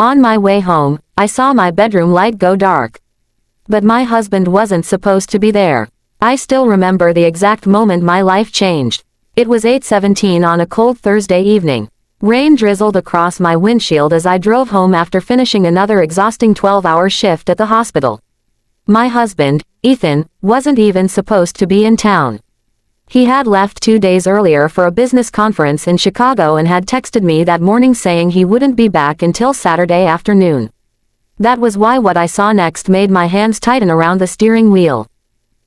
On my way home, I saw my bedroom light go dark. But my husband wasn't supposed to be there. I still remember the exact moment my life changed. It was 8:17 on a cold Thursday evening. Rain drizzled across my windshield as I drove home after finishing another exhausting 12-hour shift at the hospital. My husband, Ethan, wasn't even supposed to be in town. He had left 2 days earlier for a business conference in Chicago and had texted me that morning saying he wouldn't be back until Saturday afternoon. That was why what I saw next made my hands tighten around the steering wheel.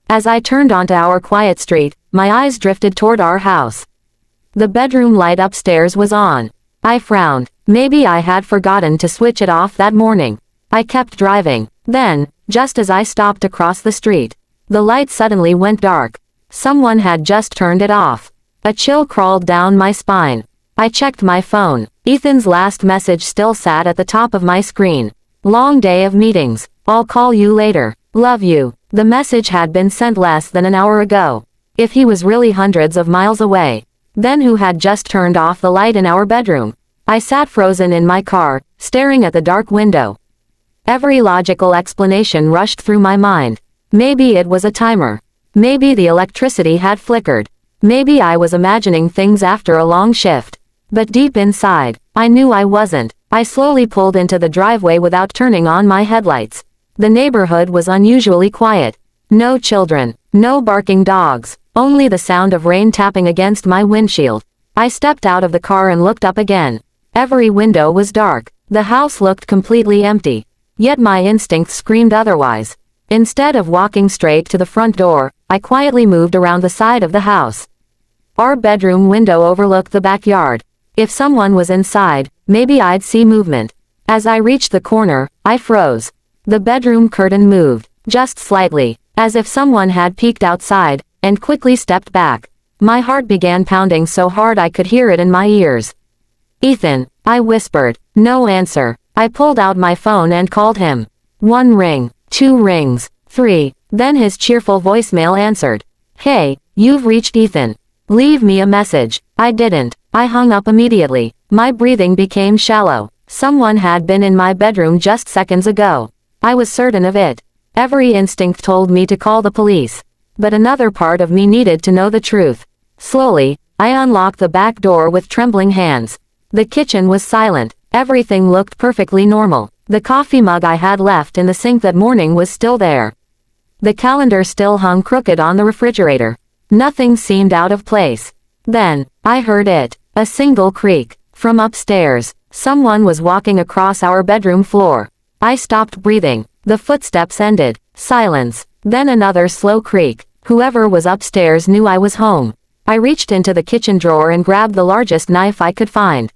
As I turned onto our quiet street, my eyes drifted toward our house. The bedroom light upstairs was on. I frowned. Maybe I had forgotten to switch it off that morning. I kept driving. Then, just as I stopped across the street, the light suddenly went dark. Someone had just turned it off. A chill crawled down my spine. I checked my phone. Ethan's last message still sat at the top of my screen. Long day of meetings. I'll call you later. Love you. The message had been sent less than an hour ago. If he was really hundreds of miles away, then who had just turned off the light in our bedroom? I sat frozen in my car, staring at the dark window. Every logical explanation rushed through my mind. Maybe it was a timer. Maybe the electricity had flickered. Maybe I was imagining things after a long shift. But deep inside, I knew I wasn't. I slowly pulled into the driveway without turning on my headlights. The neighborhood was unusually quiet. No children, no barking dogs, only the sound of rain tapping against my windshield. I stepped out of the car and looked up again. Every window was dark. The house looked completely empty. Yet my instincts screamed otherwise. Instead of walking straight to the front door, I quietly moved around the side of the house. Our bedroom window overlooked the backyard. If someone was inside, maybe I'd see movement. As I reached the corner, I froze. The bedroom curtain moved, just slightly, as if someone had peeked outside, and quickly stepped back. My heart began pounding so hard I could hear it in my ears. Ethan, I whispered. No answer. I pulled out my phone and called him. 1 ring, 2 rings, 3, then his cheerful voicemail answered. Hey, you've reached Ethan. Leave me a message. I didn't. I hung up immediately. My breathing became shallow. Someone had been in my bedroom just seconds ago. I was certain of it. Every instinct told me to call the police. But another part of me needed to know the truth. Slowly, I unlocked the back door with trembling hands. The kitchen was silent. Everything looked perfectly normal. The coffee mug I had left in the sink that morning was still there. The calendar still hung crooked on the refrigerator. Nothing seemed out of place. Then, I heard it. A single creak. From upstairs, someone was walking across our bedroom floor. I stopped breathing. The footsteps ended. Silence. Then another slow creak. Whoever was upstairs knew I was home. I reached into the kitchen drawer and grabbed the largest knife I could find.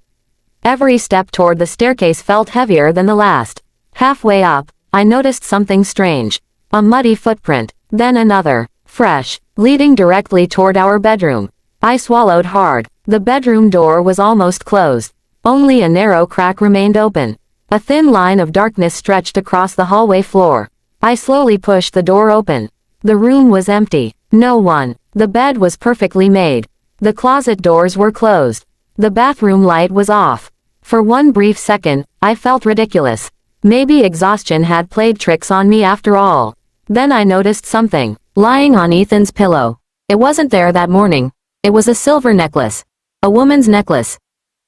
Every step toward the staircase felt heavier than the last. Halfway up, I noticed something strange. A muddy footprint. Then another. Fresh. Leading directly toward our bedroom. I swallowed hard. The bedroom door was almost closed. Only a narrow crack remained open. A thin line of darkness stretched across the hallway floor. I slowly pushed the door open. The room was empty. No one. The bed was perfectly made. The closet doors were closed. The bathroom light was off. For one brief second, I felt ridiculous. Maybe exhaustion had played tricks on me after all. Then I noticed something. Lying on Ethan's pillow. It wasn't there that morning. It was a silver necklace. A woman's necklace.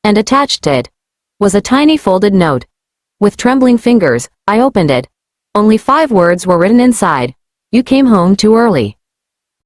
And attached to it was a tiny folded note. With trembling fingers, I opened it. Only 5 words were written inside. You came home too early.